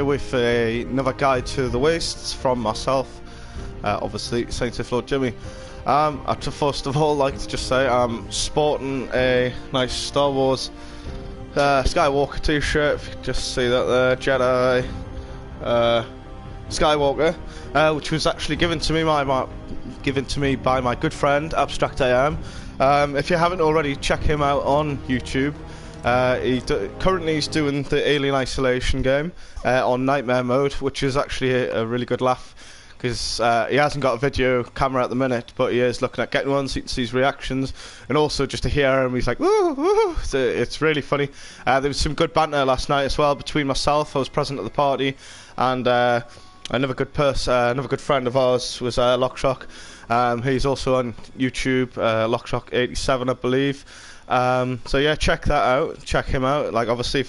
here with another guide to the wastes from myself, obviously Saint Sith Lord Jimmy. I'd first of all like to just say I'm sporting a nice Star Wars Skywalker t-shirt. If you can just see that there, Jedi Skywalker, which was actually given to me by my good friend Abstract AM. If you haven't already, check him out on YouTube. Currently he's doing the Alien Isolation game on Nightmare mode, which is actually a really good laugh, because he hasn't got a video camera at the minute, but he is looking at getting one so you can see his reactions, and also just to hear him, he's like woo, woo. So it's really funny. There was some good banter last night as well between myself, I was present at the party, and another good friend of ours was Lockshock. He's also on YouTube, Lockshock87 I believe. So yeah, check that out, check him out. Like, obviously,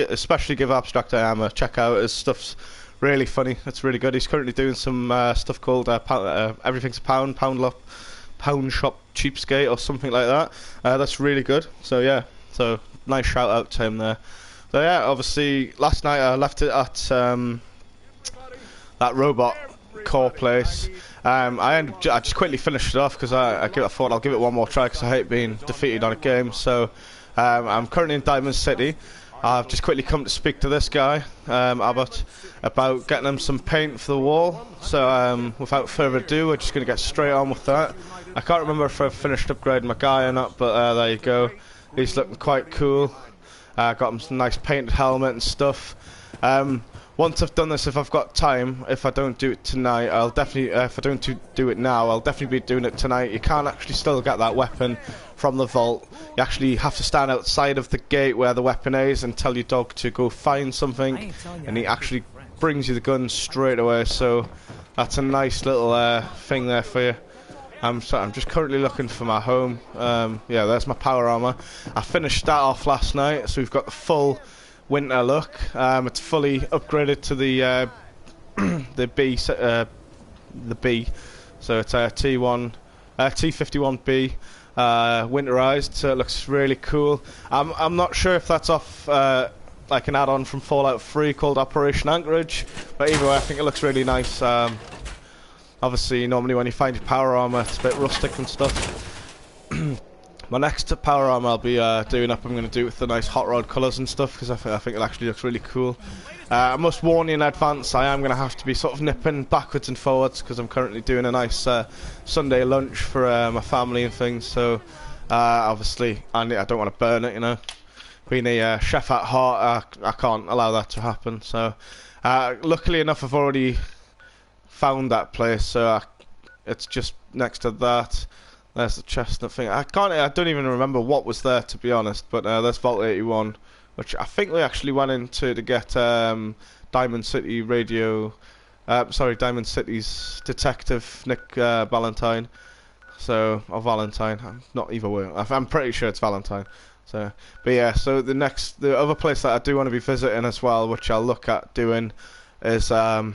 especially give Abstract AM a check out. His stuff's really funny, it's really good. He's currently doing some stuff called Everything's a Pound Shop Cheapskate or something like that. That's really good. So yeah, so nice shout out to him there. So yeah, obviously last night I left it at that robot core place. I just quickly finished it off because I thought I'll give it one more try because I hate being defeated on a game. So I'm currently in Diamond City. I've just quickly come to speak to this guy, Abbott, about getting him some paint for the wall. So without further ado, we're just going to get straight on with that. I can't remember if I've finished upgrading my guy or not, but there you go. He's looking quite cool. Got him some nice painted helmet and stuff. Once I've done this, if I've got time, if I don't do it tonight, I'll definitely, if I don't do it now, I'll definitely be doing it tonight. You can't actually still get that weapon from the vault. You actually have to stand outside of the gate where the weapon is and tell your dog to go find something, and he actually brings you the gun straight away. So that's a nice little thing there for you. I'm just currently looking for my home. Yeah, there's my power armor. I finished that off last night, so we've got the full winter look. It's fully upgraded to the B, so it's a T51B winterized, so it looks really cool. I'm not sure if that's off like an add-on from Fallout 3 called Operation Anchorage, but either way I think it looks really nice. Obviously normally when you find your power armor it's a bit rustic and stuff. My next power armor I'll be doing up, I'm going to do it with the nice hot rod colours and stuff, because I think it actually looks really cool. I must warn you in advance, I am going to have to be sort of nipping backwards and forwards, because I'm currently doing a nice Sunday lunch for my family and things, so obviously I don't want to burn it, you know. Being a chef at heart, I can't allow that to happen, so luckily enough I've already found that place, so it's just next to that. There's the chestnut thing. I don't even remember what was there, to be honest. But there's Vault 81, which I think we actually went into to get Diamond City Radio. Diamond City's detective Nick Valentine. So, or Valentine. I'm not either way. I'm pretty sure it's Valentine. So, but yeah. So the other place that I do want to be visiting as well, which I'll look at doing, is the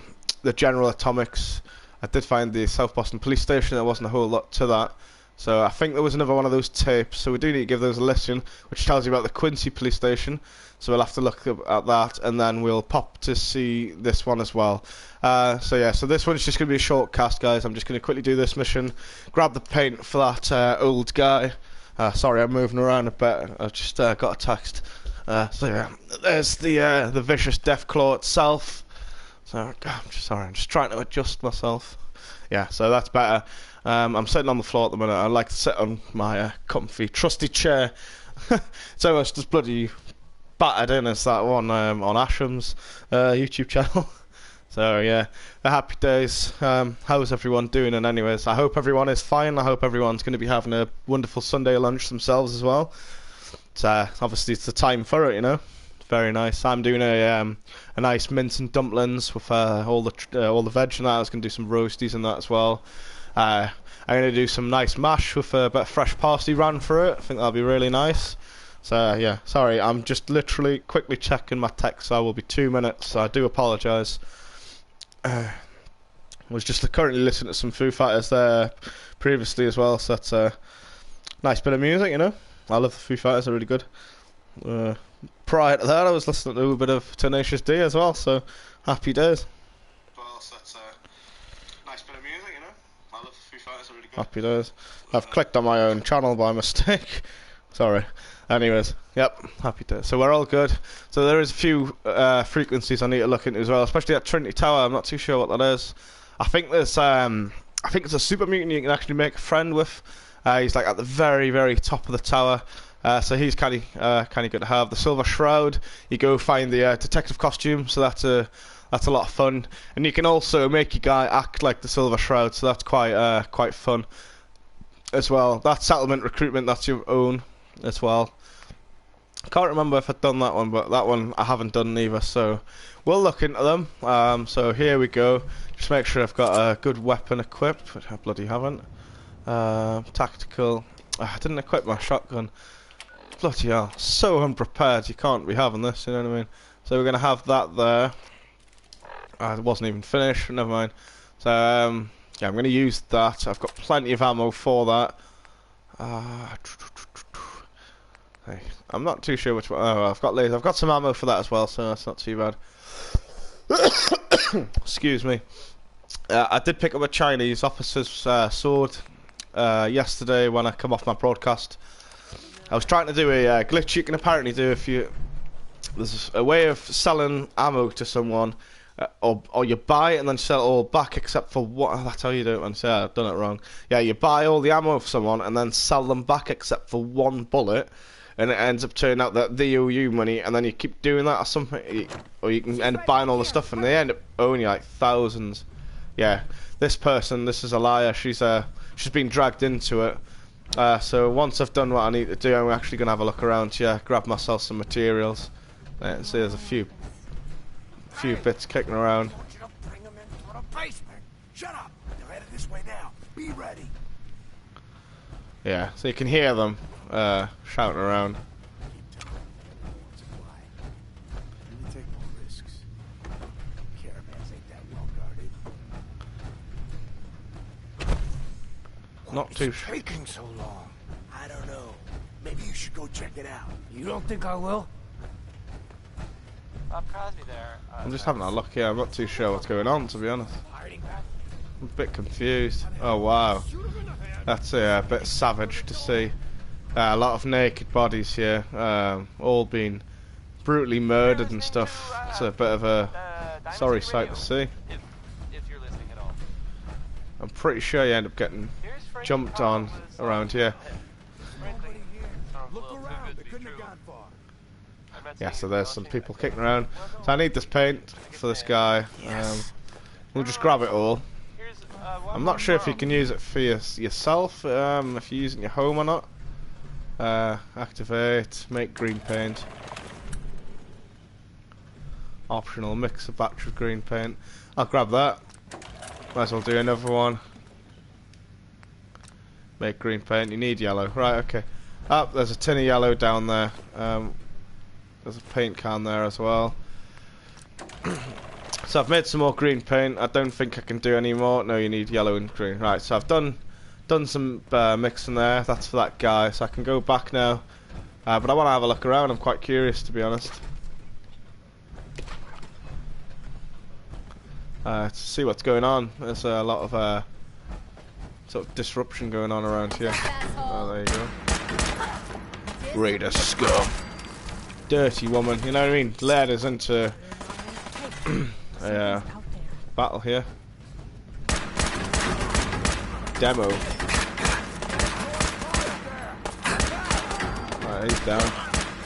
General Atomics. I did find the South Boston Police Station. There wasn't a whole lot to that. So I think there was another one of those tapes, so we do need to give those a listen, which tells you about the Quincy Police Station. So we'll have to look at that, and then we'll pop to see this one as well. So yeah, so this one's just going to be a short cast, guys. I'm just going to quickly do this mission, grab the paint for that old guy. Sorry, I'm moving around a bit. I've just got a text. So yeah, there's the Vicious Deathclaw itself. So I'm just trying to adjust myself. Yeah, so that's better. I'm sitting on the floor at the minute. I like to sit on my comfy, trusty chair. It's almost as bloody battered in as that one on Asham's YouTube channel. So yeah, the happy days. How's everyone doing? And anyways, I hope everyone is fine. I hope everyone's going to be having a wonderful Sunday lunch themselves as well. It's obviously it's the time for it, you know. Very nice. I'm doing a nice mince and dumplings with all the veg and that. I was going to do some roasties and that as well. I'm going to do some nice mash with a bit of fresh parsley ran through it. I think that'll be really nice. So yeah, sorry, I'm just literally quickly checking my text. So I will be 2 minutes. So I do apologise. I was just currently listening to some Foo Fighters there previously as well. So that's a nice bit of music, you know. I love the Foo Fighters. They're really good. prior to that, I was listening to a bit of Tenacious D as well, so happy days. Well, so that's a nice bit of music, you know. I love Foo Fighters, are really good. Happy days. I've clicked on my own channel by mistake. Sorry. Anyways, yep, happy days. So we're all good. So there is a few frequencies I need to look into as well, especially at Trinity Tower. I'm not too sure what that is. I think there's I think it's a super mutant you can actually make a friend with. He's like at the very, very top of the tower. So he's kind of good to have. The Silver Shroud, you go find the detective costume, so that's a lot of fun. And you can also make your guy act like the Silver Shroud, so that's quite fun as well. That settlement recruitment, that's your own as well. I can't remember if I've done that one, but that one I haven't done either, so we'll look into them. So here we go. Just make sure I've got a good weapon equipped, which I bloody haven't. Tactical. I didn't equip my shotgun. Bloody hell, so unprepared. You can't be having this, you know what I mean? So we're going to have that there. It wasn't even finished, never mind. So, yeah, I'm going to use that. I've got plenty of ammo for that. Hey, I'm not too sure which one. Oh, I've got lasers. I've got some ammo for that as well, so that's not too bad. Excuse me. I did pick up a Chinese officer's sword yesterday when I come off my broadcast. I was trying to do a glitch you can apparently do if you... There's a way of selling ammo to someone, or you buy it and then sell it all back except for what... That's how you do it, man. So, yeah, I've done it wrong. Yeah, you buy all the ammo for someone and then sell them back except for one bullet, and it ends up turning out that they owe you money, and then you keep doing that or something, or you can end up buying all the stuff and they end up owing you like thousands. Yeah, this is a liar. She's been dragged into it. So once I've done what I need to do, I'm actually going to have a look around here, grab myself some materials. See, there's a few bits kicking around. Shut up! They're headed this way now. Be ready. Yeah, so you can hear them shouting around. Take more risks. Caravans ain't that well guarded. Not too sure. Taking so long? I don't know. Maybe you should go check it out. You don't think I will? Crosby there. I'm just having a look here. I'm not too sure what's going on, to be honest. I'm a bit confused. Oh wow, that's a bit savage to see. A lot of naked bodies here, all being brutally murdered and stuff. It's a bit of a sorry sight to see. If you're listening at all. I'm pretty sure you end up getting jumped on around here. Look around. They couldn't have gone far. Yeah, so there's some people kicking around. So I need this paint for this guy. We'll just grab it all. I'm not sure if you can use it for yourself, if you're using your home or not. Activate, make green paint. Optional, mix a batch of green paint. I'll grab that. Might as well do another one. Make green paint, you need yellow. Right, okay. Oh, there's a tin of yellow down there. There's a paint can there as well. So I've made some more green paint. I don't think I can do any more. No, you need yellow and green. Right, so I've done some mixing there. That's for that guy. So I can go back now. But I want to have a look around. I'm quite curious, to be honest. To see what's going on. There's a lot of sort of disruption going on around here. Oh, there you go. Raider scum. Dirty woman, you know what I mean? Led us into a battle here. Demo. Right, he's down.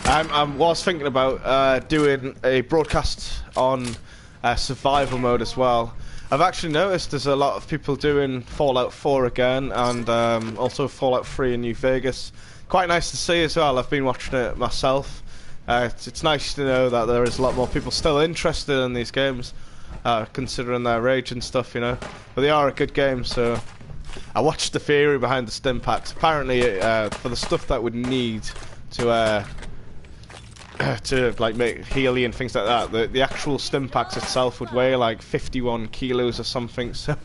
I was thinking about doing a broadcast on survival mode as well. I've actually noticed there's a lot of people doing Fallout 4 again, and also Fallout 3 in New Vegas. Quite nice to see as well. I've been watching it myself. It's nice to know that there is a lot more people still interested in these games, considering their age and stuff, you know. But they are a good game, so I watched the theory behind the stim packs. Apparently, for the stuff that would need to like make Healy and things like that, the actual stim packs itself would weigh like 51 kilos or something. So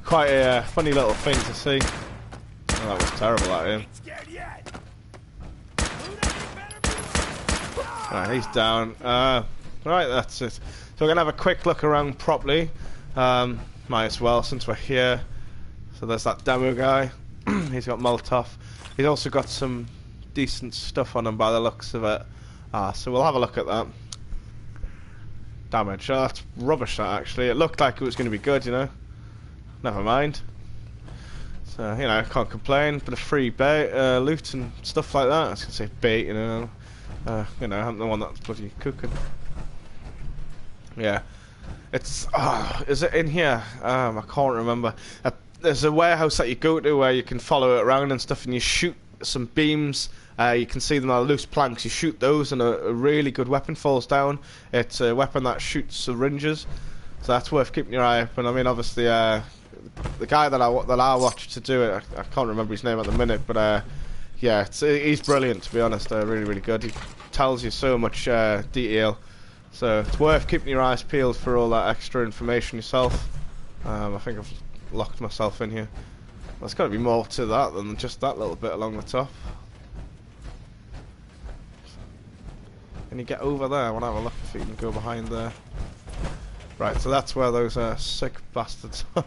quite a funny little thing to see. Oh, that was terrible at him. Right, he's down. Right, that's it. So we're gonna have a quick look around properly. Might as well since we're here. So there's that demo guy. He's got Molotov. He's also got some decent stuff on him by the looks of it. So we'll have a look at that. Damage. Oh, that's rubbish that actually. It looked like it was going to be good, you know. Never mind. So, you know, I can't complain. Bit of free bait, loot and stuff like that. I was going to say bait, you know. I'm the one that's bloody cooking. Yeah. It's... is it in here? I can't remember. There's a warehouse that you go to where you can follow it around and stuff, and you shoot some beams. You can see them on loose planks. You shoot those, and a really good weapon falls down. It's a weapon that shoots syringes, so that's worth keeping your eye open. I mean, obviously, the guy that I watched to do it, I can't remember his name at the minute, but yeah, he's brilliant to be honest. Really, really good. He tells you so much detail, so it's worth keeping your eyes peeled for all that extra information yourself. I think I've locked myself in here. There's got to be more to that than just that little bit along the top. Can you get over there? I want to have a look if you can go behind there. Right, so that's where those sick bastards are.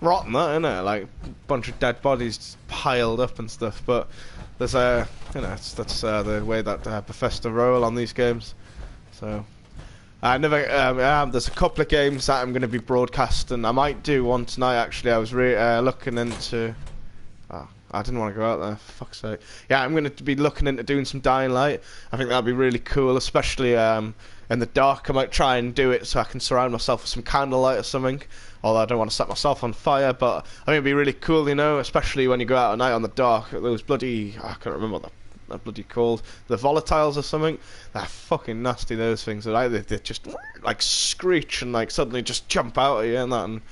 Rotten that, isn't it? Like a bunch of dead bodies piled up and stuff. But there's that's the way that Bethesda roll on these games. So I never. There's a couple of games that I'm going to be broadcasting. I might do one tonight. Actually, I was looking into. I didn't want to go out there, for fuck's sake. Yeah, I'm going to be looking into doing some Dying Light. I think that'd be really cool, especially in the dark. I might try and do it so I can surround myself with some candlelight or something. Although I don't want to set myself on fire, but I think it'd be really cool, you know, especially when you go out at night on the dark. Those bloody... I can't remember what they're bloody called. The volatiles or something. They're fucking nasty, those things. They just, like, screech and, like, suddenly just jump out at you and that, and...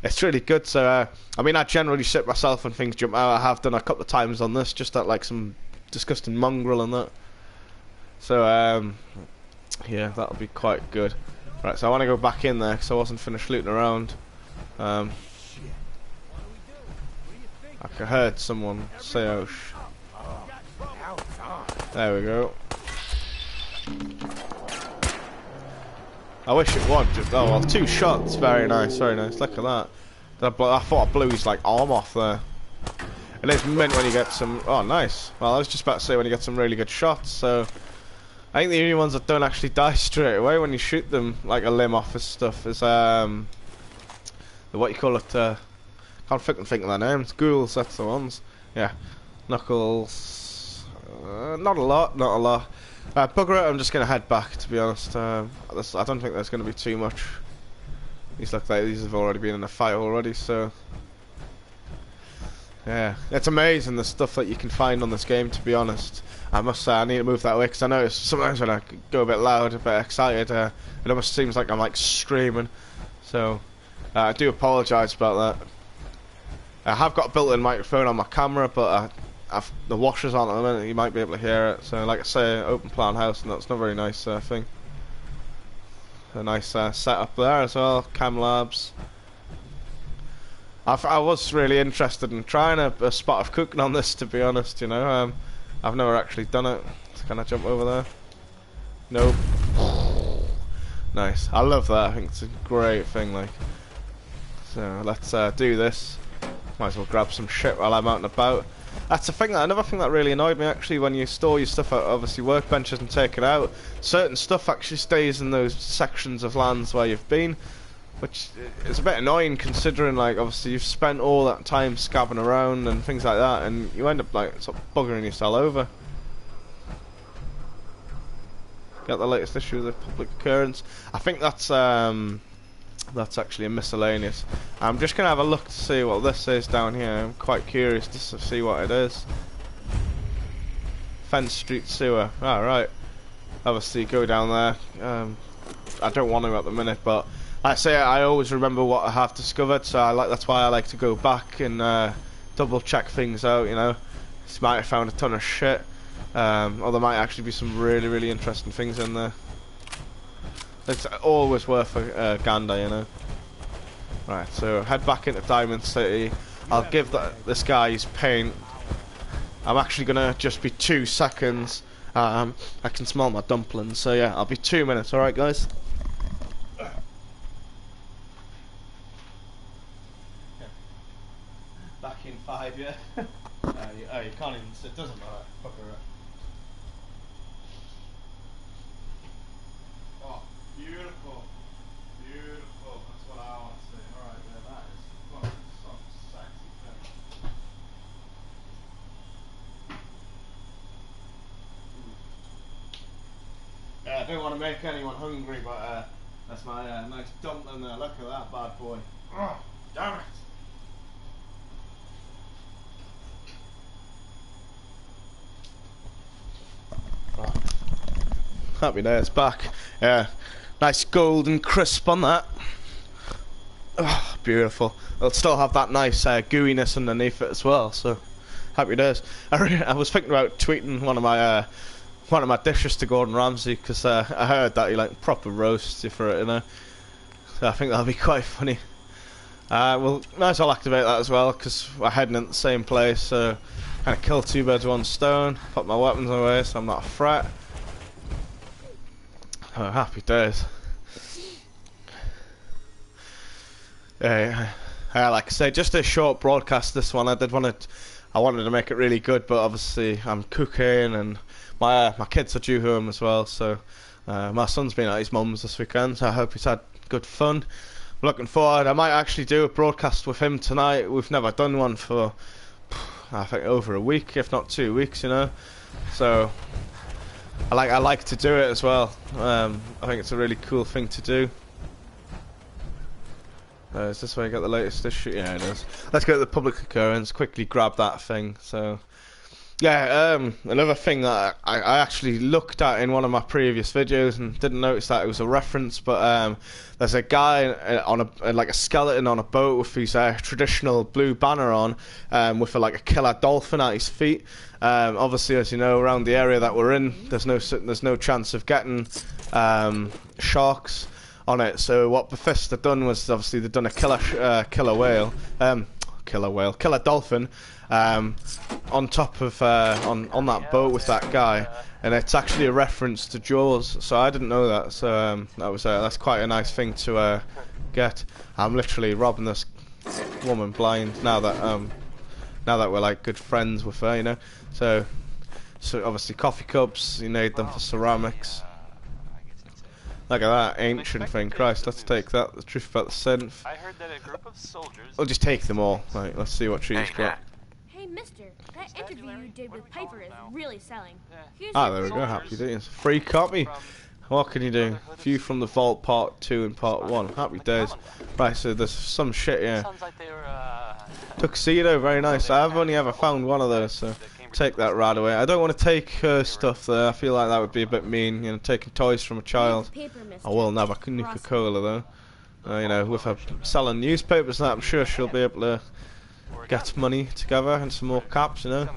It's really good, so, I mean, I generally shit myself when things jump out. I have done a couple of times on this, just at, like, some disgusting mongrel and that. So, yeah, that'll be quite good. Right, so I want to go back in there, because I wasn't finished looting around. I heard someone say, oh, there we go. I wish it would. Oh well, 2 shots. Very nice, very nice. Look at that. I thought I blew his like arm off there. It is mint when you get some. Oh, nice. Well, I was just about to say when you get some really good shots. So I think the only ones that don't actually die straight away when you shoot them like a limb off and stuff is what you call it. Can't fucking think of their names. Ghouls. That's the ones. Yeah. Knuckles. Not a lot. Not a lot. Bugger it, I'm just going to head back, to be honest. I don't think there's going to be too much. These look like these have already been in a fight already, so... Yeah, it's amazing the stuff that you can find on this game, to be honest. I must say, I need to move that way, because I notice sometimes when I go a bit loud, a bit excited, it almost seems like I'm like screaming. So, I do apologise about that. I have got a built-in microphone on my camera, but the washer's on at the minute, you might be able to hear it. So like I say, open plan house, and that's not a very nice thing. A nice setup there as well, cam labs. I was really interested in trying a spot of cooking on this, to be honest, you know. I've never actually done it. So can I jump over there? Nope. Nice. I love that. I think it's a great thing, like. So let's do this. Might as well grab some shit while I'm out and about. That's the thing, another thing that really annoyed me actually, when you store your stuff at obviously workbenches and take it out, certain stuff actually stays in those sections of lands where you've been, which is a bit annoying considering like obviously you've spent all that time scabbing around and things like that, and you end up like sort of buggering yourself over. Get the latest issue of the Public Occurrence. I think that's actually a miscellaneous. I'm just gonna have a look to see what this is down here. I'm quite curious to see what it is. Fence Street Sewer. Ah, right. Obviously, go down there. I don't want to at the minute, but I say I always remember what I have discovered, so that's why I like to go back and double check things out. You know, you might have found a ton of shit, or there might actually be some really, really interesting things in there. It's always worth a gander, you know. Right, so head back into Diamond City. I'll give this guy his paint. I'm actually gonna just be 2 seconds. I can smell my dumplings. So yeah, I'll be 2 minutes. All right, guys. Back in 5, yeah. You can't even. It doesn't matter. Fuck her up. Oh, beautiful, beautiful. That's what I want to see. All right, yeah, that is fucking some sexy thing. Yeah, I don't want to make anyone hungry, but that's my nice dumpling there. Look at that bad boy. Oh, damn it. Right. Happy days back. Yeah, nice golden crisp on that. Oh, beautiful. It'll still have that nice gooiness underneath it as well. So happy days. I was thinking about tweeting one of my dishes to Gordon Ramsay because I heard that he like proper roasts you for it, you know. So I think that'll be quite funny. Well, might as well activate that as well because we're heading in the same place. So kind of kill 2 birds with 1 stone. Put my weapons away so I'm not a threat. Oh, happy days. Yeah, like I say, just a short broadcast. This one, I wanted to make it really good, but obviously I'm cooking and my kids are due home as well. So my son's been at his mum's this weekend. So I hope he's had good fun. Looking forward. I might actually do a broadcast with him tonight. We've never done one for I think over a week, if not 2 weeks, you know. So I like to do it as well. I think it's a really cool thing to do. Is this where you got the latest issue? Yeah, it is. Let's go to the public occurrence, quickly grab that thing. So yeah, another thing that I actually looked at in one of my previous videos and didn't notice that it was a reference, but there's a guy on like a skeleton on a boat with his traditional blue banner on, with like a killer dolphin at his feet. Obviously, as you know, around the area that we're in, there's no chance of getting sharks on it. So what Bethesda done was obviously they've done a killer dolphin on top of on that boat with that guy, and it's actually a reference to Jaws. So I didn't know that. So that's quite a nice thing to get. I'm literally robbing this woman blind now that we're like good friends with her, you know. So obviously coffee cups, you need them for ceramics. Look at that ancient thing. Christ, let's take that. The truth about the synth. I heard that a group of soldiers. We'll just take them all. Right, let's see what she's got. Hey, mister, that interview you did with Piper is really selling. Here's There we go. Happy days. Free copy. What can you do? View from the vault part 2 and part 1. Happy days. Right, so there's some shit here. Sounds like they were, Tuxedo, very nice. I've only ever found one of those, so take that right away. I don't want to take her stuff there. I feel like that would be a bit mean, you know, taking toys from a child. I will never Nuka-Cola though. You know, with her selling newspapers and that, I'm sure she'll be able to get money together and some more caps, you know.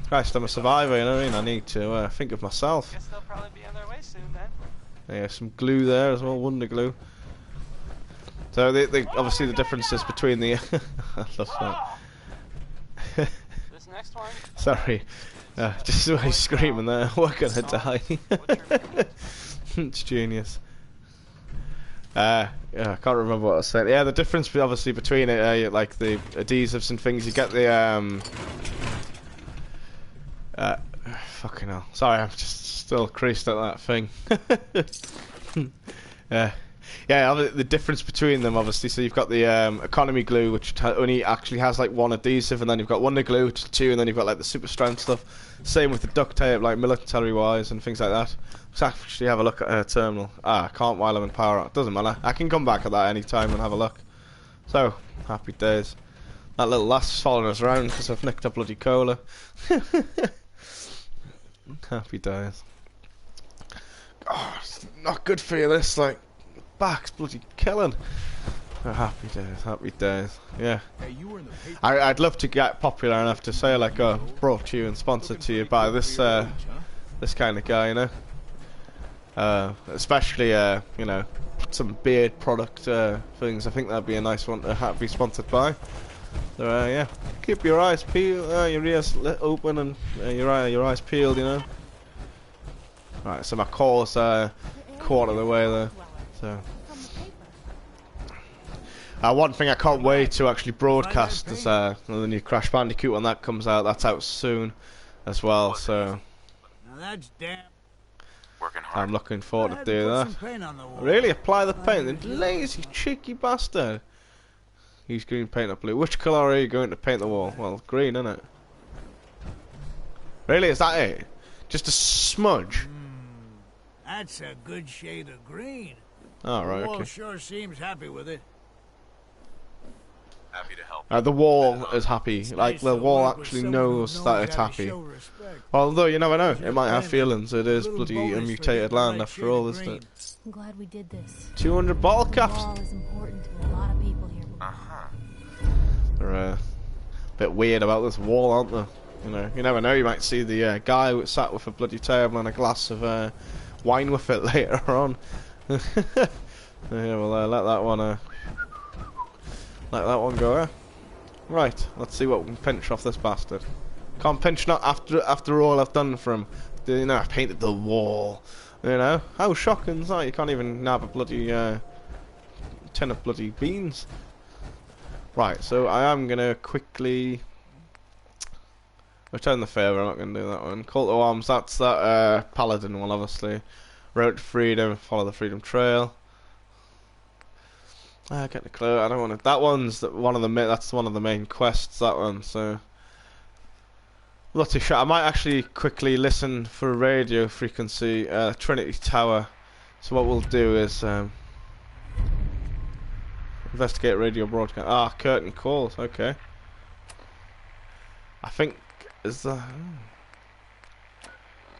Christ, I'm a survivor, you know what I mean? I need to think of myself. Guess they'll probably be on their way soon then. Yeah, some glue there as well, Wonder Glue. So obviously the differences between the I love that. This next one. Sorry, just the way he's screaming there. We're gonna die. It's genius. Yeah, I can't remember what I said. Yeah, the difference obviously between it, like the adhesives and things, you get the fucking hell. Sorry, I'm just still creased at that thing. Yeah, the difference between them, obviously, so you've got the economy glue, which only actually has like 1 adhesive, and then you've got Wonder Glue, which is 2, and then you've got like the super strength stuff. Same with the duct tape, like military-wise and things like that. Let's actually have a look at her terminal. I can't while I'm in power. It doesn't matter. I can come back at that any time and have a look. So, happy days. That little lass following us around because I've nicked a bloody cola. Happy days. Oh, it's not good for you, this, like, back's bloody killing. Oh, happy days, happy days. Yeah. I'd love to get popular enough to say, like, brought to you and sponsored to you by this this kind of guy, you know. Especially, you know, some beard product things. I think that'd be a nice one to be sponsored by. So yeah, keep your eyes peeled, your ears open, and your eyes peeled, you know. Right, so my core's quarter of the way there. So one thing I can't wait to actually broadcast is the new Crash Bandicoot when that comes out. That's out soon as well. So Now that's damn. Working hard. I'm looking forward to Put doing some that. paint on the wall. Really, apply the paint, the lazy cheeky bastard. Use green paint or blue. Which colour are you going to paint the wall? Well, green, isn't it? Really, is that it? Just a smudge? That's a good shade of green. Oh, right, The wall okay. sure seems happy with it. Happy to help. The wall is happy. Like, Nice the to wall work with actually someone who knows that it's how to happy. show respect. Although, you never know. It might have Little feelings. It is little bloody a bonus for mutated getting the land right after shade all, of isn't green. it? I'm glad we did this. 200 bottle The caps. wall is important to a lot of people here. They're a bit weird about this wall, aren't they? You know, you never know. You might see the guy who sat with a bloody table and a glass of wine with it later on. Yeah, well, let that one go. Right, let's see what we can pinch off this bastard. Can't pinch not after all I've done for him. You know, I painted the wall. You know, how shocking is that? You can't even nab a bloody tin of bloody beans. Right, so I am gonna quickly return the favour. I'm not gonna do that one. Cult of Arms. That's that paladin one, obviously. Road to Freedom. Follow the Freedom Trail. Get the clue. I don't want to. That one's one of the. That's one of the main quests. That one. So not too sure. I might actually quickly listen for a radio frequency. Trinity Tower. So what we'll do is investigate radio broadcast. Ah, curtain calls. Okay. I think is the.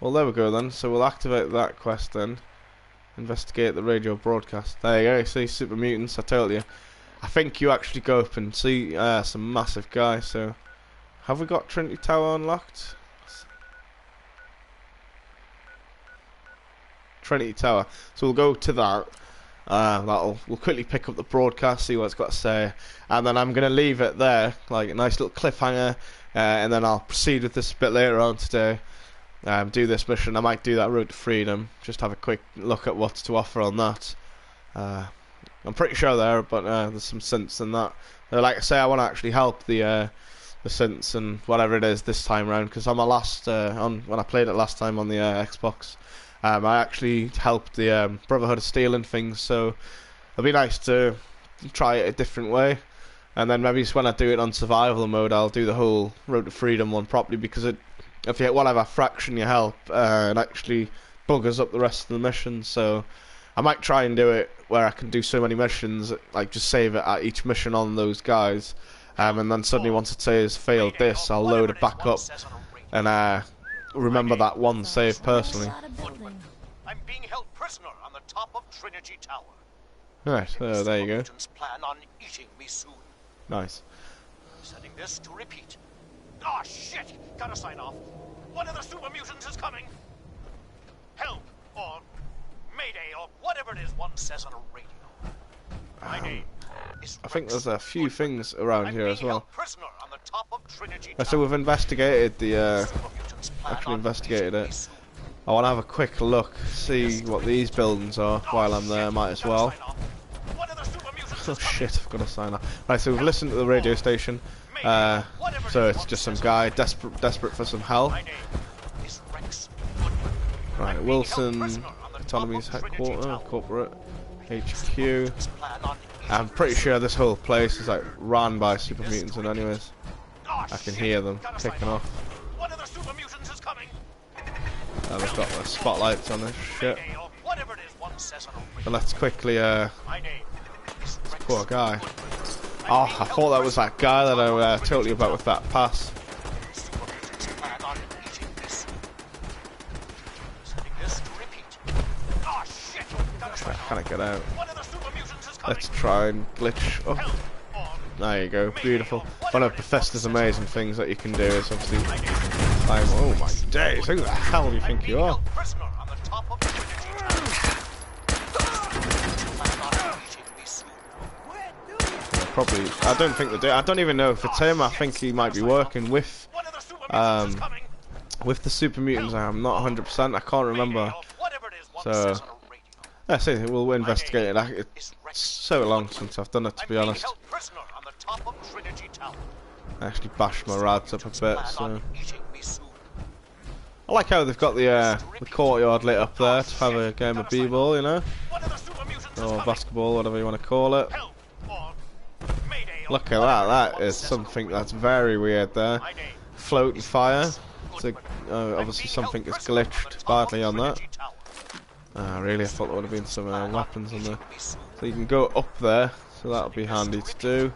Well, there we go then. So we'll activate that quest then. Investigate the radio broadcast. There you go. See, super mutants. I told you. I think you actually go up and see some massive guys. So, have we got Trinity Tower unlocked? Trinity Tower. So we'll go to that. We'll quickly pick up the broadcast, see what it's got to say, and then I'm gonna leave it there, like a nice little cliffhanger, and then I'll proceed with this a bit later on today. Do this mission. I might do that Road to Freedom. Just have a quick look at what's to offer on that. I'm pretty sure there, but there's some synths in that. Like I say, I want to actually help the synths and whatever it is this time round, because on my last when I played it last time on the Xbox, I actually helped the Brotherhood of Steel and things. So it'll be nice to try it a different way. And then maybe when I do it on survival mode, I'll do the whole Road to Freedom one properly, because if you hit whatever fraction you help, it actually buggers up the rest of the missions. So I might try and do it where I can do so many missions, like just save it at each mission on those guys, and then suddenly once it says failed this, I'll load it back up and remember that one save personally. I'm being held prisoner on the top of Trinity Tower. Right, there you go. Mutants plan on eating me soon. Nice. Setting this to repeat. Ah, shit! Gotta sign off. One of the super mutants is coming. Help or Mayday or whatever it is one says on a radio. My name is I think Rex there's a few things around I'm here being as well. held prisoner on the top of Trinity Tower. So we've investigated the Super mutants plan actually on investigated eating me it. soon. I want to have a quick look, see what these buildings are while I'm there. Might as well. Oh shit, I've got to sign up. Right, so we've listened to the radio station. So it's just some guy desperate for some help. Right, Wilson Autonomy's headquarters, corporate HQ. I'm pretty sure this whole place is like run by super mutants, and anyways, I can hear them kicking off. They've got the spotlights on this shit. But let's quickly poor guy. Oh, I thought that was that guy that I told you about with that pass. Can I get out? Let's try and glitch up. There you go, beautiful. One of Bethesda's amazing things that you can do is obviously climb. Oh my days, who the hell do you think you are? Probably, I don't think they do. I don't even know if it's him. I think he might be working with the super mutants. I'm not 100%. I can't remember So, I see, we'll investigate it. It's so long since I've done it, to be honest. I actually bashed my rads up a bit, so... I like how they've got the courtyard lit up there to have a game of b-ball, you know? Or basketball, whatever you want to call it. Look at that, that is something that's very weird there. Floating fire. So, obviously something is glitched badly on that. Really, I thought there would have been some weapons on there. So you can go up there, so that'll be handy to do.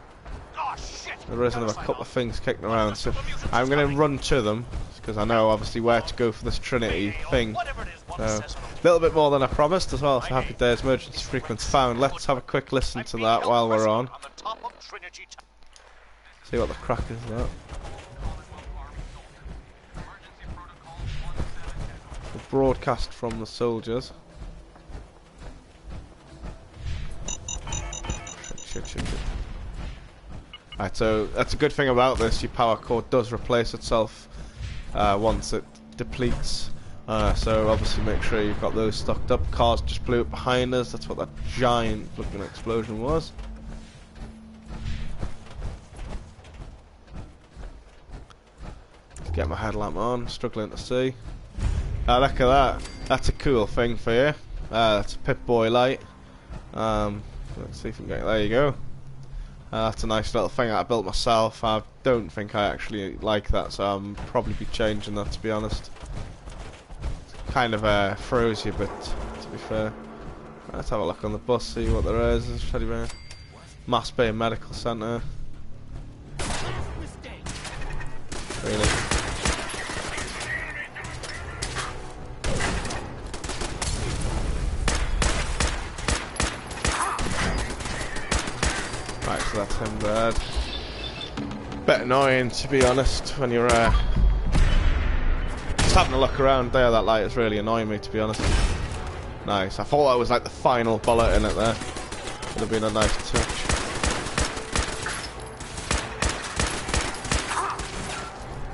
There is another couple of things kicking around, so I'm going to run to them, because I know obviously where to go for this Trinity thing. So, a little bit more than I promised as well, so happy days, emergency frequency found. Let's have a quick listen to that while we're on. See what the crack is that. The broadcast from the soldiers. Shit. Right, so that's a good thing about this. Your power cord does replace itself once it depletes. So obviously make sure you've got those stocked up. Cars just blew up behind us. That's what that giant looking explosion was. Get my headlamp on. Struggling to see. Look at that. That's a cool thing for you. That's a Pip-Boy light. Let's see if we can get. There you go. That's a nice little thing I built myself. I don't think I actually like that, so I'll probably be changing that, to be honest. Kind of froze you a bit, to be fair. Let's have a look on the bus, see what there is. There's Teddy Bear. Mass Bay Medical Centre. Really? Right, so that's him dead. Bit annoying, to be honest, when you're just having a look around there. That light is really annoying me, to be honest. Nice. I thought that was like the final bullet in it there. Would have been a nice touch.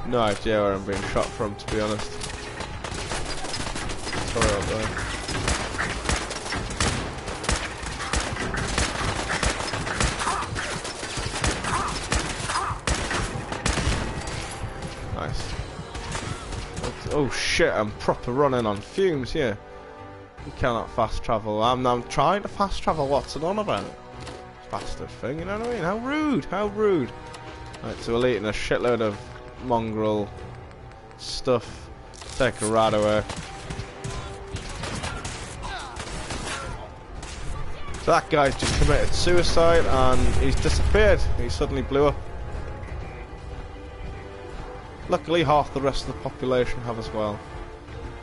No idea where I'm being shot from, to be honest. Sorry up there. Nice. Oh shit, I'm proper running on fumes here. You cannot fast travel. I'm trying to fast travel. What's it on about? Faster thing, you know what I mean? How rude, how rude. Right, so we're eating a shitload of mongrel stuff. Take a rad away. So that guy's just committed suicide and he's disappeared. He suddenly blew up. Luckily half the rest of the population have as well.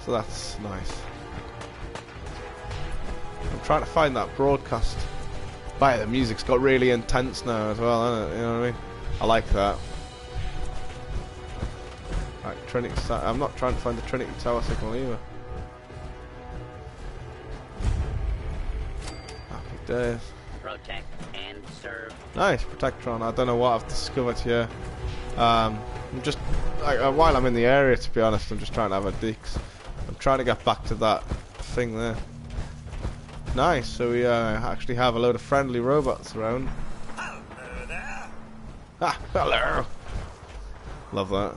So that's nice. I'm trying to find that broadcast. But the music's got really intense now as well, hasn't it? You know what I mean? I like that. Right, Trinity. I'm not trying to find the Trinity Tower signal either. Happy days. Protect and serve. Nice, Protectron. I don't know what I've discovered here. I'm just while I'm in the area, to be honest, I'm just trying to have a deeks. I'm trying to get back to that thing there. Nice. So we actually have a load of friendly robots around. Hello there. Ah, hello. Love that.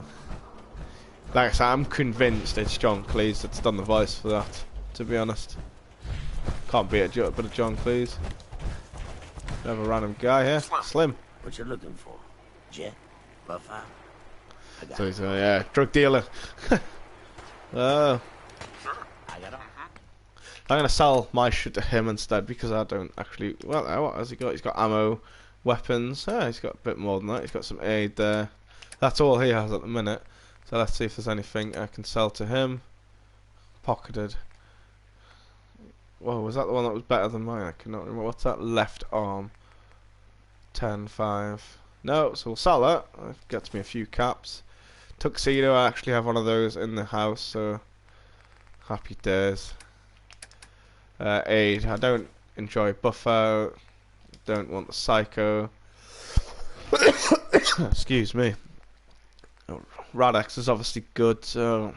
Like I said, I'm convinced it's John Cleese that's done the voice for that, to be honest. Can't beat a bit of John Cleese. We have a random guy here. Slim. What you looking for? Jet? Buffer? So he's a drug dealer. Oh. I got him. I'm going to sell my shit to him instead because I don't actually... Well, what has he got? He's got ammo, weapons. Yeah, he's got a bit more than that. He's got some aid there. That's all he has at the minute. So let's see if there's anything I can sell to him. Pocketed. Whoa, was that the one that was better than mine? I cannot remember. What's that? Left arm. 10-5. No, so we'll sell that. That gets me a few caps. Tuxedo, I actually have one of those in the house, so happy days. Aid, I don't enjoy buffer. Don't want the psycho. Excuse me. Radex is obviously good, so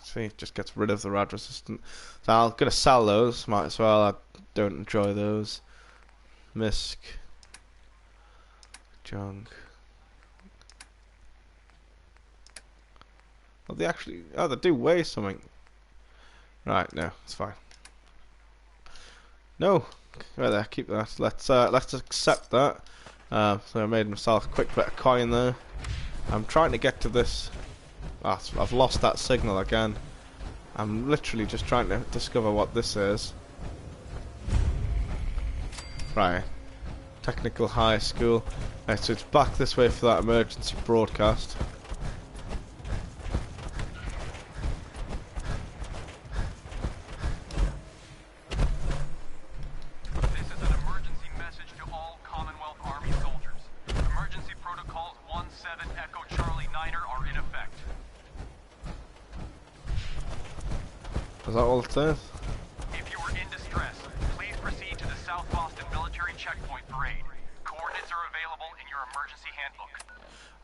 See, it just gets rid of the rad resistant. So I'm gonna sell those. Might as well. I don't enjoy those. Misc. Junk. Oh, they actually. Oh, they do weigh something. Right, no, it's fine. No, right there. Keep that. Let's accept that. So I made myself a quick bit of coin there. I'm trying to get to this. Ah, I've lost that signal again. I'm literally just trying to discover what this is. Right. Technical high school. Right, so it's back this way for that emergency broadcast. This is an emergency message to all Commonwealth Army soldiers. Emergency protocols 17 Echo Charlie 9er are in effect. Is that all it says? If you are in distress, please proceed to the South Boston Military Checkpoint for aid. Coordinates are available in your emergency handbook.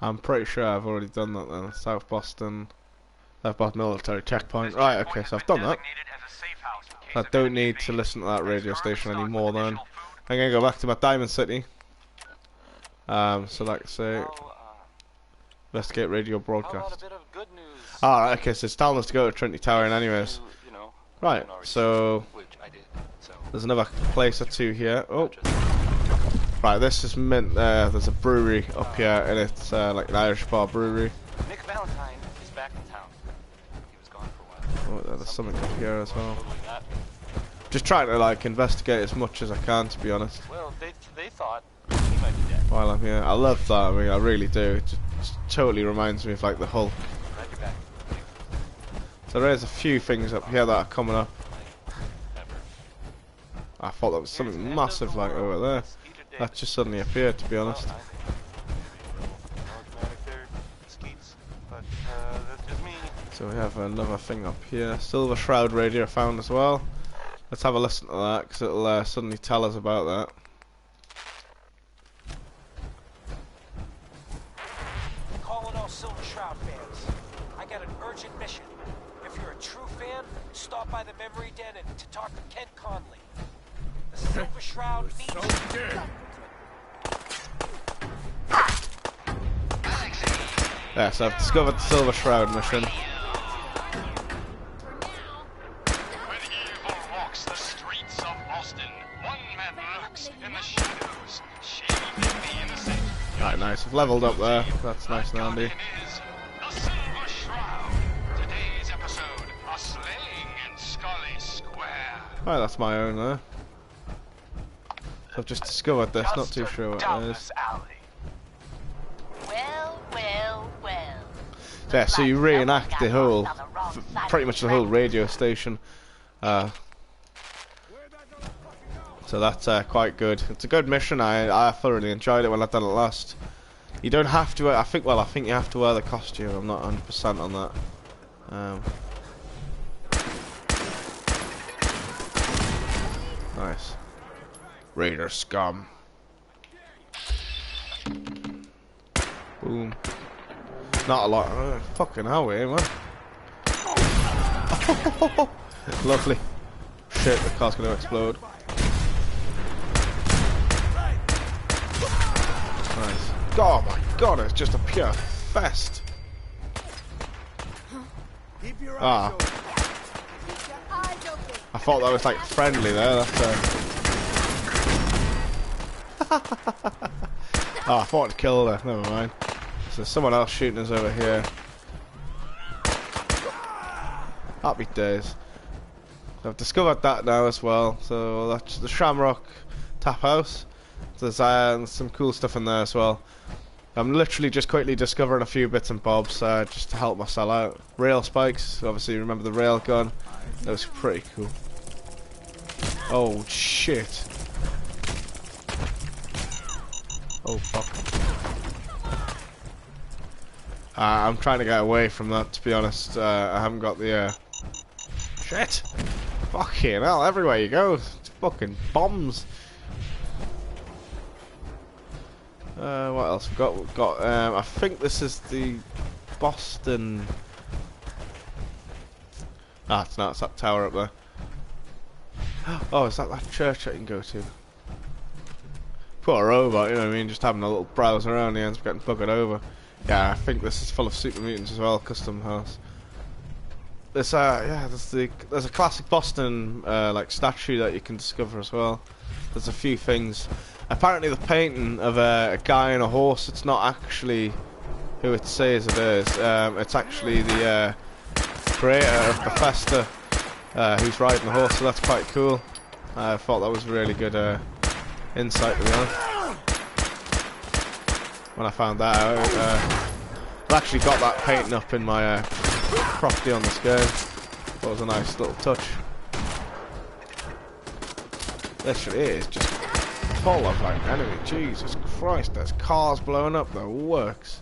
I'm pretty sure I've already done that then. South Boston Military Checkpoint. Right, okay, so I've done that. I don't need to listen to that radio station anymore then. I'm gonna go back to my Diamond City. So like I say, investigate radio broadcast. Alright, okay, so it's telling us to go to Trinity Tower anyways. Right, so there's another place or two here. Oh, right, this is mint. There's a brewery up here, and it's like an Irish bar brewery. Nick Valentine is back in town. He was gone for a while. Oh, there's something up here as well. Just trying to like investigate as much as I can, to be honest. Well, they thought he might be dead. While I'm here, I love that. I mean, I really do. It just totally reminds me of like the Hulk. Right, you're back. So there's a few things up here that are coming up. I thought that was something massive like over there. That just suddenly appeared, to be honest. So we have another thing up here. Silver Shroud radio found as well. Let's have a listen to that, because it'll suddenly tell us about that. Calling all Silver Shroud fans. I got an urgent mission. If you're a true fan, stop by the Memory Den and to talk to Kent Conley. The Silver Shroud needs you. Yeah, so I've discovered the Silver Shroud mission. When evil walks the streets of Boston, one man lurks in the shadows, shading the innocent. Right, nice. I've leveled up there. That's nice and handy. The Silver Shroud. Today's episode, a slaying in Scully Square. Right, that's my own there. I've just discovered this, not too sure what it is. Yeah, so you reenact the whole, pretty much the whole radio station. So that's quite good. It's a good mission. I thoroughly enjoyed it when I done it last. You don't have to. I think you have to wear the costume. I'm not 100% on that. Nice. Raider scum. Boom. Not a lot. Fucking hell, man. Lovely. Shit, the car's gonna explode. Nice. Oh my god, it's just a pure fest. Ah. I thought that was like friendly there. That's oh, I thought I'd kill her. Never mind. So there's someone else shooting us over here. Happy days. I've discovered that now as well. So that's the Shamrock Tap House. There's some cool stuff in there as well. I'm literally just quickly discovering a few bits and bobs just to help myself out. Rail spikes. Obviously, remember the rail gun. That was pretty cool. Oh shit. Oh fuck. I'm trying to get away from that, to be honest. I haven't got the shit. Fucking hell, everywhere you go, it's fucking bombs. What else we've got? We've got I think this is the Boston Ah, it's not. It's that tower up there. Oh, is that church I can go to? Poor robot, you know what I mean? Just having a little browse around, he ends up getting buggered over. Yeah, I think this is full of super mutants as well. Custom house. There's there's a classic Boston like statue that you can discover as well. There's a few things. Apparently, the painting of a guy and a horse. It's not actually who it says it is. It's actually the creator of Bethesda who's riding the horse. So that's quite cool. I thought that was really good insight, to be honest. When I found that out, I've actually got that painting up in my property on this game. That was a nice little touch. Literally, it is just full of like enemy. Jesus Christ, there's cars blowing up. The works.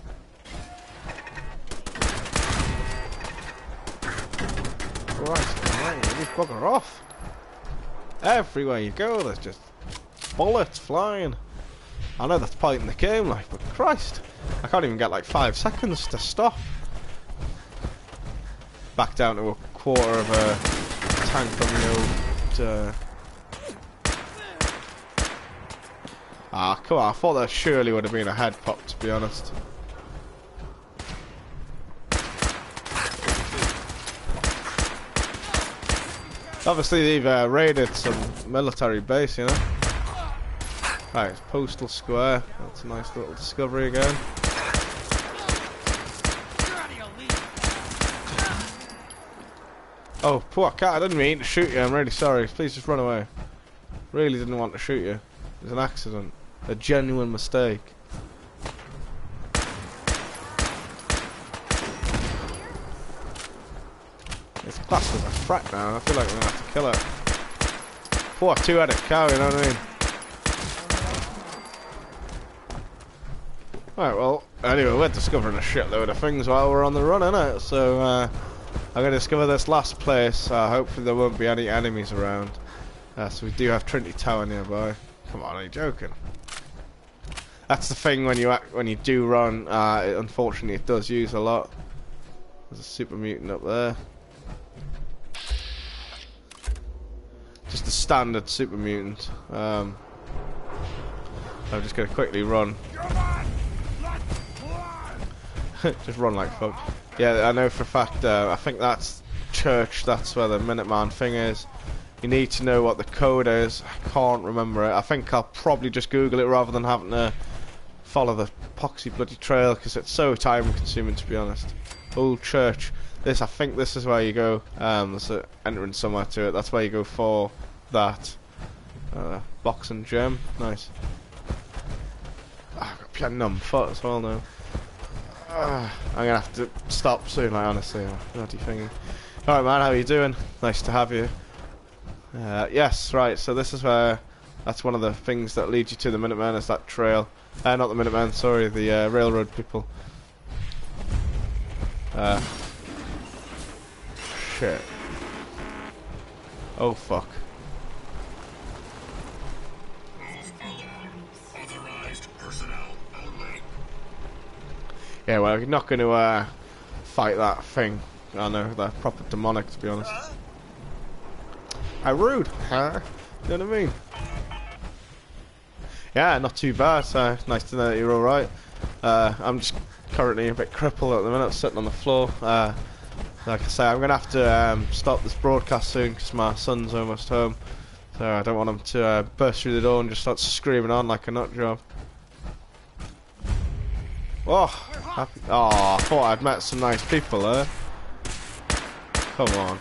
Christ, man, you bugger off. Everywhere you go, there's just bullets flying. I know that's part in the game, like, but Christ, I can't even get like 5 seconds to stop. Back down to a quarter of a tank on the old. Ah, come on! I thought there surely would have been a head pop, to be honest. Obviously, they've raided some military base, you know. Right, it's Postal Square. That's a nice little discovery again. Oh, poor cat, I didn't mean to shoot you, I'm really sorry. Please just run away. Really didn't want to shoot you. It was an accident. A genuine mistake. It's classed as a threat now, I feel like we're going to have to kill it. Poor two-headed cow, you know what I mean? Right, well, anyway, we're discovering a shitload of things while we're on the run, innit? So, I'm going to discover this last place. Hopefully there won't be any enemies around. So we do have Trinity Tower nearby. Come on, are you joking? That's the thing when you do run, unfortunately it does use a lot. There's a super mutant up there. Just a standard super mutant. I'm just going to quickly run. Just run like fuck. Yeah, I know for a fact, I think that's church, that's where the Minuteman thing is. You need to know what the code is. I can't remember it. I think I'll probably just Google it rather than having to follow the poxy bloody trail, because it's so time consuming, to be honest. Old church. I think this is where you go. There's an entrance somewhere to it. That's where you go for that. Box and gem. Nice. I've got a numb foot as well now. I'm gonna have to stop soon, like, honestly. Bloody thingy. Alright, man, how are you doing? Nice to have you. Yes, right, so this is where, that's one of the things that leads you to the Minutemen, is that trail. Not the Minutemen, sorry, the railroad people. Shit. Oh, fuck. Yeah, well, you're not going to fight that thing. I know, they're proper demonic, to be honest. How rude, huh? You know what I mean? Yeah, not too bad. Nice to know that you're alright. I'm just currently a bit crippled at the minute, sitting on the floor. Like I say, I'm going to have to stop this broadcast soon because my son's almost home. So I don't want him to burst through the door and just start screaming on like a nut job. Oh, happy. Oh, I thought I'd met some nice people there. Come on.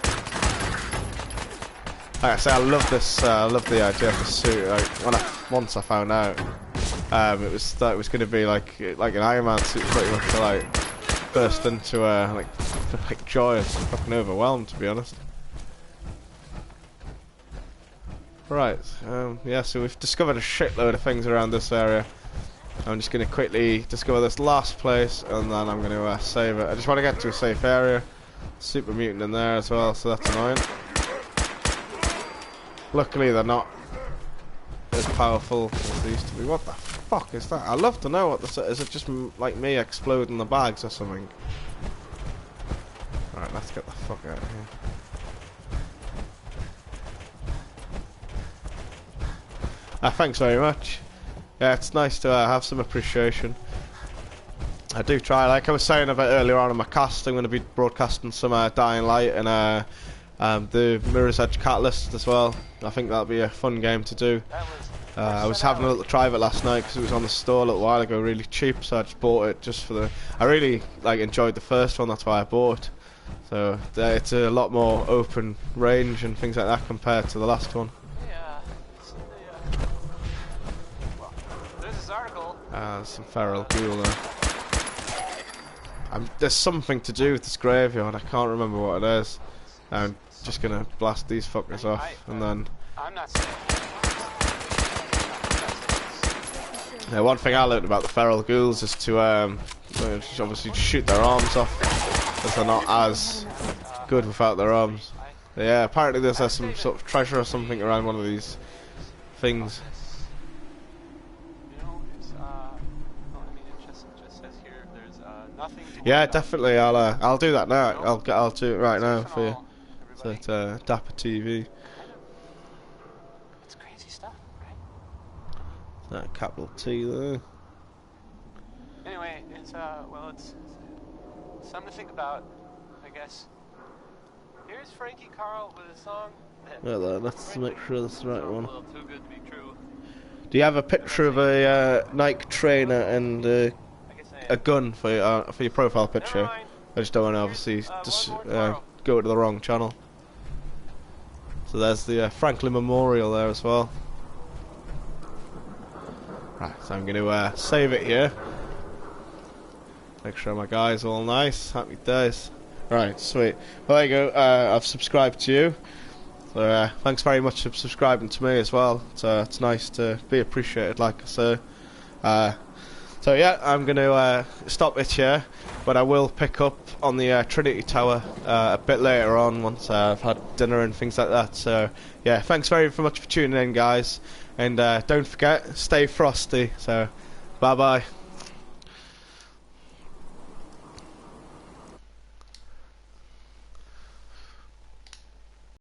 Like I say, I love this. I love the idea of the suit. Like once I found out, it was going to be like an Iron Man suit, pretty much. To, like burst into like joy. I was fucking overwhelmed, to be honest. Right. Yeah. So we've discovered a shitload of things around this area. I'm just going to quickly discover this last place, and then I'm going to save it. I just want to get to a safe area. Super mutant in there as well, so that's annoying. Luckily they're not as powerful as they used to be. What the fuck is that? I'd love to know what this is. Is it just like me exploding the bags or something? Alright, let's get the fuck out of here. Thanks very much. Yeah, it's nice to have some appreciation. I do try, like I was saying a bit earlier on in my cast, I'm going to be broadcasting some Dying Light and the Mirror's Edge Catalyst as well. I think that'll be a fun game to do. I was having a little try of it last night because it was on the store a little while ago, really cheap, so I just bought it just for the... I really enjoyed the first one, that's why I bought it. So it's a lot more open range and things like that compared to the last one. Yeah. Well, there's this article. There's some feral ghoul there. There's something to do with this graveyard, I can't remember what it is. I'm just gonna blast these fuckers off and then... I'm not saying... Yeah, one thing I learned about the feral ghouls is to obviously shoot their arms off, because they're not as good without their arms. But yeah, apparently there's some sort of treasure or something around one of these things. You know, it's well, I mean, it just says here there's nothing to Yeah, definitely. I'll do that now. I'll do it right now for you. So it's Dapper TV. It's crazy stuff, right? That capital T there. Anyway, it's well, it's something to think about, I guess. Here's Frankie Carl with a song that... Well, let's make sure that's the right one. A little too good to be true. Do you have a picture of a Nike trainer and a gun for your profile picture? I just don't want to obviously just go to the wrong channel. So there's the Franklin Memorial there as well. Right, so I'm going to save it here. Make sure my guy's all nice. Happy days. Right, sweet. Well, there you go. I've subscribed to you. So thanks very much for subscribing to me as well. It's nice to be appreciated, like I say. So yeah, I'm going to stop it here, but I will pick up on the Trinity Tower a bit later on once I've had dinner and things like that. So yeah, thanks very much for tuning in, guys, and don't forget, stay frosty. So bye bye.